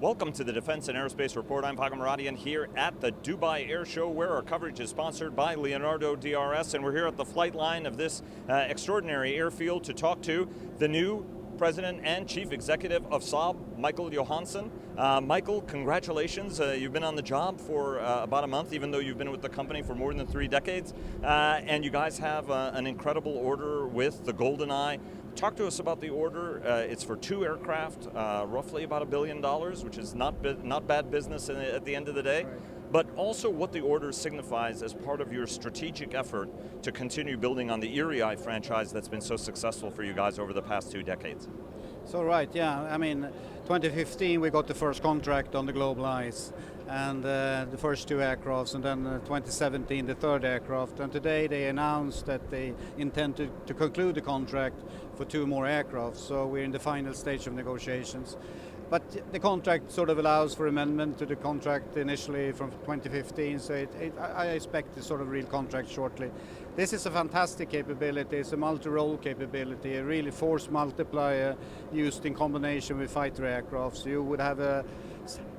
Welcome to the Defense and Aerospace Report. I'm Pago Muradian here at the Dubai Air Show, where our coverage is sponsored by Leonardo DRS, and we're here at the flight line of this extraordinary airfield to talk to the new President and Chief Executive of Saab, Michael Johansson. Michael, congratulations. You've been on the job for about a month, even though you've been with the company for more than 3 decades. And you guys have an incredible order with the GlobalEye. Talk to us about the order. It's for 2 aircraft, roughly about $1 billion, which is not bad business at the end of the day. Right. But also what the order signifies as part of your strategic effort to continue building on the UAE franchise that's been so successful for you guys over the past 2 decades. So right, yeah, I mean, 2015 we got the first contract on the GlobalEye, and the first 2 aircrafts, and then 2017 the 3rd aircraft, and today they announced that they intend to conclude the contract for 2 more aircraft, so we're in the final stage of negotiations. But the contract sort of allows for amendment to the contract initially from 2015, so I expect a sort of real contract shortly. This is a fantastic capability. It's a multi-role capability, a really force multiplier used in combination with fighter aircraft. So you would have a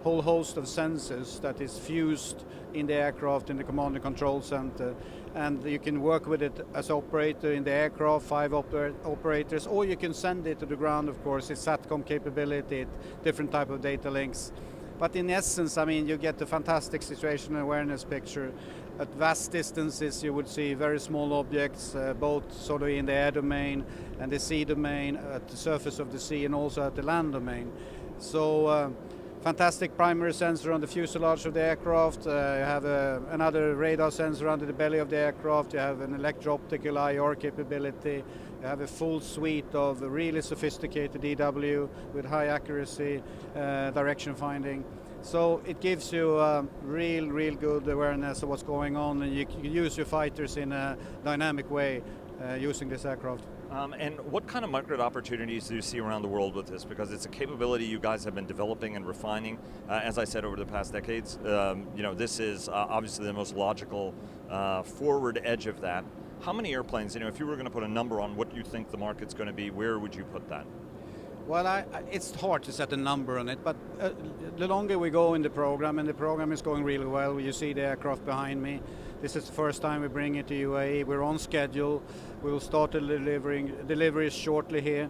whole host of sensors that is fused in the aircraft in the command and control center, and you can work with it as operator in the aircraft, 5 operators, or you can send it to the ground, of course. It's SATCOM capability, different type of data links. But in essence, I mean, you get a fantastic situational awareness picture. At vast distances, you would see very small objects, both sort of in the air domain and the sea domain, at the surface of the sea, and also at the land domain. So, fantastic primary sensor on the fuselage of the aircraft. You have another radar sensor under the belly of the aircraft. You have an electro-optical IR capability. You have a full suite of really sophisticated EW with high accuracy, direction finding. So it gives you real good awareness of what's going on, and you can use your fighters in a dynamic way using this aircraft. And what kind of market opportunities do you see around the world with this? Because it's a capability you guys have been developing and refining, as I said, over the past decades. This is obviously the most logical forward edge of that. How many airplanes, if you were going to put a number on what you think the market's going to be, where would you put that? Well, it's hard to set a number on it, but the longer we go in the program, and the program is going really well. You see the aircraft behind me. This is the first time we bring it to UAE. We're on schedule. We will start deliveries shortly here.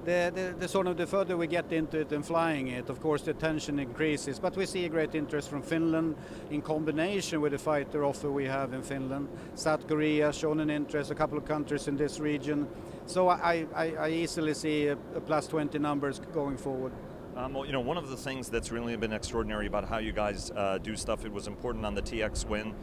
The further we get into it and flying it, of course the tension increases, but we see a great interest from Finland in combination with the fighter offer we have in Finland. South Korea has shown an interest, a couple of countries in this region. So I easily see a plus 20 numbers going forward. One of the things that's really been extraordinary about how you guys do stuff, it was important on the TX win.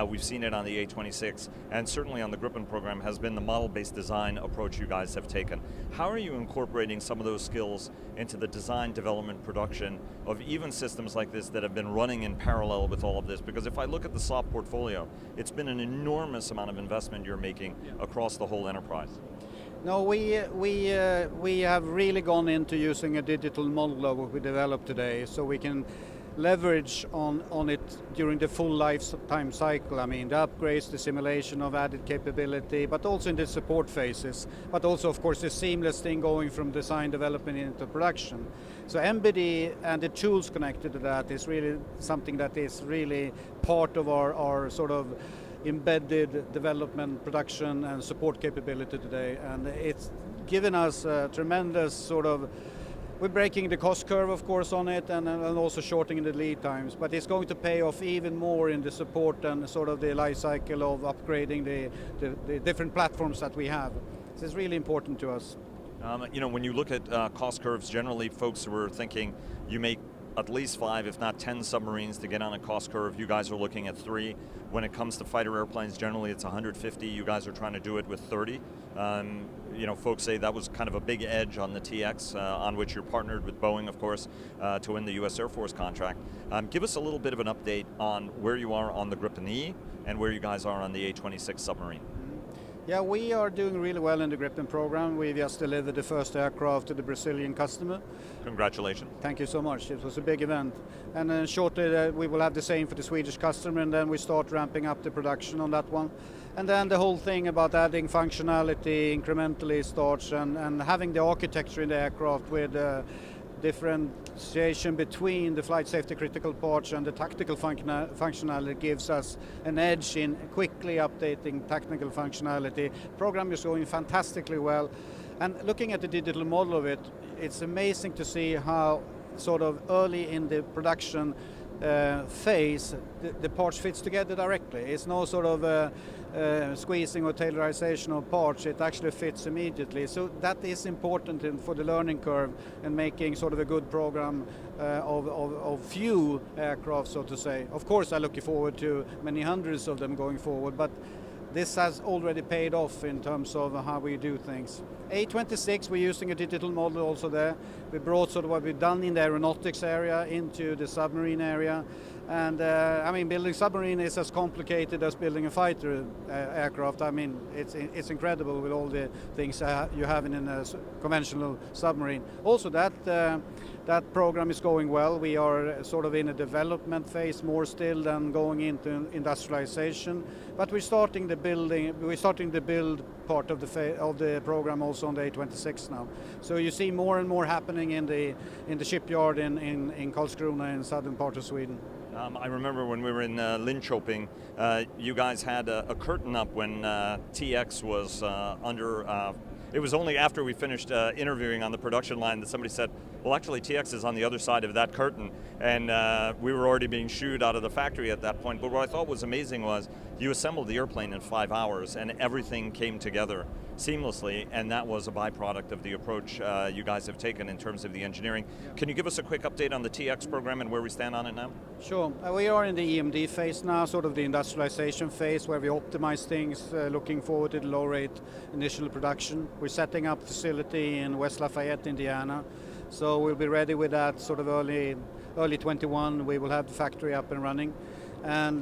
We've seen it on the A26, and certainly on the Gripen program, has been the model-based design approach you guys have taken. How are you incorporating some of those skills into the design, development, production of even systems like this that have been running in parallel with all of this? Because if I look at the Saab portfolio, it's been an enormous amount of investment you're making across the whole enterprise. No, we have really gone into using a digital model of what we developed today, so we can leverage on it during the full lifetime cycle. I mean, the upgrades, the simulation of added capability, but also in the support phases, but also, of course, the seamless thing going from design development into production. So MBD and the tools connected to that is really something that is really part of our sort of embedded development, production and support capability today, and it's given us a tremendous sort of, we're breaking the cost curve of course on it, and also shortening the lead times, but it's going to pay off even more in the support and sort of the life cycle of upgrading the different platforms that we have. This is really important to us. When you look at cost curves, generally folks were thinking you make at least 5, if not 10 submarines to get on a cost curve. You guys are looking at 3. When it comes to fighter airplanes, generally it's 150. You guys are trying to do it with 30. Folks say that was kind of a big edge on the TX, on which you're partnered with Boeing, of course, to win the U.S. Air Force contract. Give us a little bit of an update on where you are on the Gripen E and where you guys are on the A26 submarine. Yeah, we are doing really well in the Gripen program. We just delivered the first aircraft to the Brazilian customer. Congratulations. Thank you so much. It was a big event. And then shortly we will have the same for the Swedish customer, and then we start ramping up the production on that one. And then the whole thing about adding functionality incrementally starts, and having the architecture in the aircraft with differentiation between the flight safety critical parts and the tactical functionality gives us an edge in quickly updating technical functionality. Program is going fantastically well, and looking at the digital model of it, it's amazing to see how sort of early in the production phase the parts fits together directly. It's no sort of squeezing or tailorization of parts, it actually fits immediately. So that is important for the learning curve and making sort of a good program of few aircraft, so to say. Of course, I'm looking forward to many hundreds of them going forward, but this has already paid off in terms of how we do things. A26, we're using a digital model also there. We brought sort of what we've done in the aeronautics area into the submarine area. And I mean, building submarine is as complicated as building a fighter aircraft. I mean, it's incredible with all the things you have in a conventional submarine. Also, that program is going well. We are sort of in a development phase more still than going into industrialization. But we're starting the build part of the program also on the A26 now. So you see more and more happening in the shipyard in Karlskrona in southern part of Sweden. I remember when we were in Linköping, you guys had a curtain up when TX was under. It was only after we finished interviewing on the production line that somebody said, well, actually TX is on the other side of that curtain, and we were already being shooed out of the factory at that point. But what I thought was amazing was you assembled the airplane in 5 hours and everything came together seamlessly, and that was a byproduct of the approach you guys have taken in terms of the engineering. Yeah. Can you give us a quick update on the TX program and where we stand on it now? Sure. We are in the EMD phase now, sort of the industrialization phase where we optimize things, looking forward to the low rate initial production. We're setting up a facility in West Lafayette, Indiana. So we'll be ready with that sort of early 21. We will have the factory up and running. And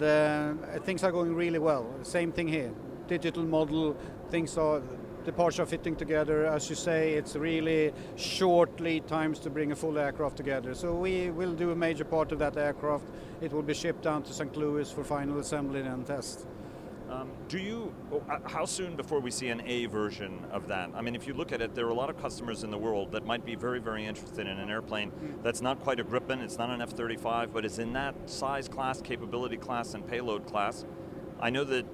things are going really well. Same thing here. Digital model, the parts are fitting together. As you say, it's really short lead times to bring a full aircraft together. So we will do a major part of that aircraft. It will be shipped down to St. Louis for final assembly and test. How soon before we see an A version of that? I mean, if you look at it, there are a lot of customers in the world that might be very, very interested in an airplane that's not quite a Gripen, it's not an F-35, but is in that size class, capability class, and payload class. I know that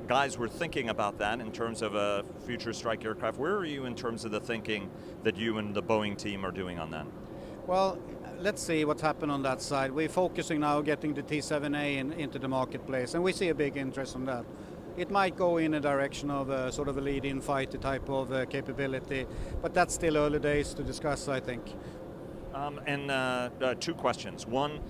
guys were thinking about that in terms of a future strike aircraft. Where are you in terms of the thinking that you and the Boeing team are doing on that? Well, let's see what's happened on that side. We're focusing now getting the T-7A into the marketplace, and we see a big interest on that. It might go in a direction of sort of a lead-in fighter type of capability, but that's still early days to discuss, I think. Two questions. One,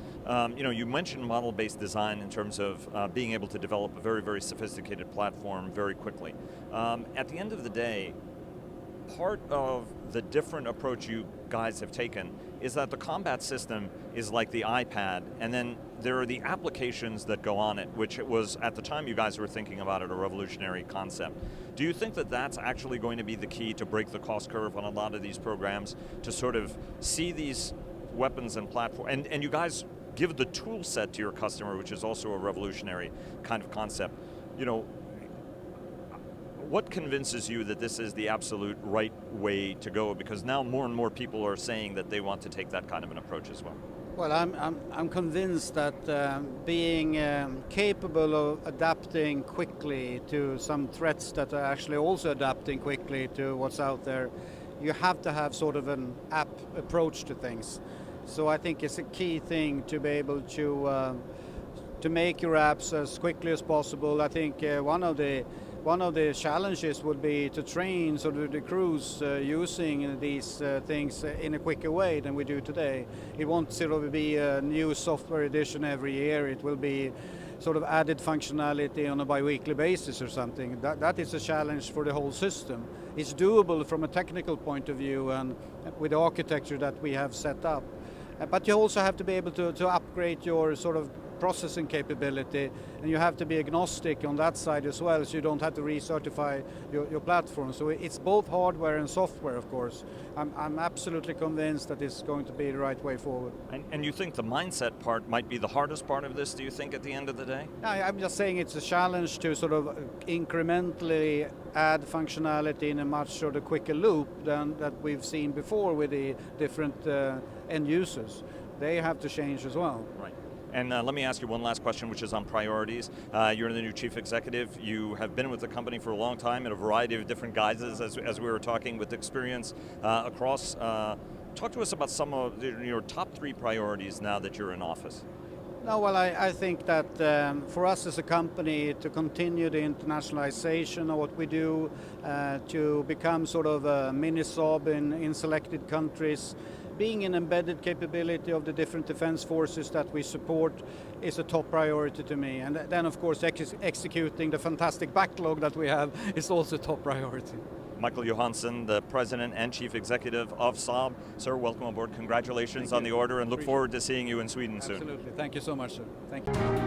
you mentioned model-based design in terms of being able to develop a very, very sophisticated platform very quickly. At the end of the day, part of the different approach you guys have taken is that the combat system is like the iPad, and then there are the applications that go on it, which it was, at the time you guys were thinking about it, a revolutionary concept. Do you think that that's actually going to be the key to break the cost curve on a lot of these programs, to sort of see these weapons and platform, and you guys give the tool set to your customer, which is also a revolutionary kind of concept. What convinces you that this is the absolute right way to go? Because now more and more people are saying that they want to take that kind of an approach as well. Well, I'm convinced that being capable of adapting quickly to some threats that are actually also adapting quickly to what's out there, you have to have sort of an app approach to things. So I think it's a key thing to be able to make your apps as quickly as possible. I think one of the challenges would be to train sort of the crews using these things in a quicker way than we do today. It won't sort of be a new software edition every year. It will be sort of added functionality on a bi-weekly basis or something. That is a challenge for the whole system. It's doable from a technical point of view and with the architecture that we have set up. But you also have to be able to upgrade your sort of processing capability, and you have to be agnostic on that side as well, so you don't have to recertify your platform. So it's both hardware and software, of course. I'm absolutely convinced that it's going to be the right way forward. And you think the mindset part might be the hardest part of this, do you think, at the end of the day? I'm just saying it's a challenge to sort of incrementally add functionality in a much sort of quicker loop than that we've seen before with the different end users. They have to change as well. Right. And let me ask you one last question, which is on priorities. You're the new chief executive. You have been with the company for a long time in a variety of different guises, as we were talking, with experience across. Talk to us about some of your top 3 priorities now that you're in office. No, well, I think that for us as a company to continue the internationalization of what we do, to become sort of a mini Saab in selected countries, being an embedded capability of the different defense forces that we support is a top priority to me. And then, of course, executing the fantastic backlog that we have is also a top priority. Michael Johansson, the President and Chief Executive of Saab. Sir, welcome aboard. Congratulations on the order, and look forward to seeing you in Sweden soon. Absolutely. Thank you so much, sir. Thank you.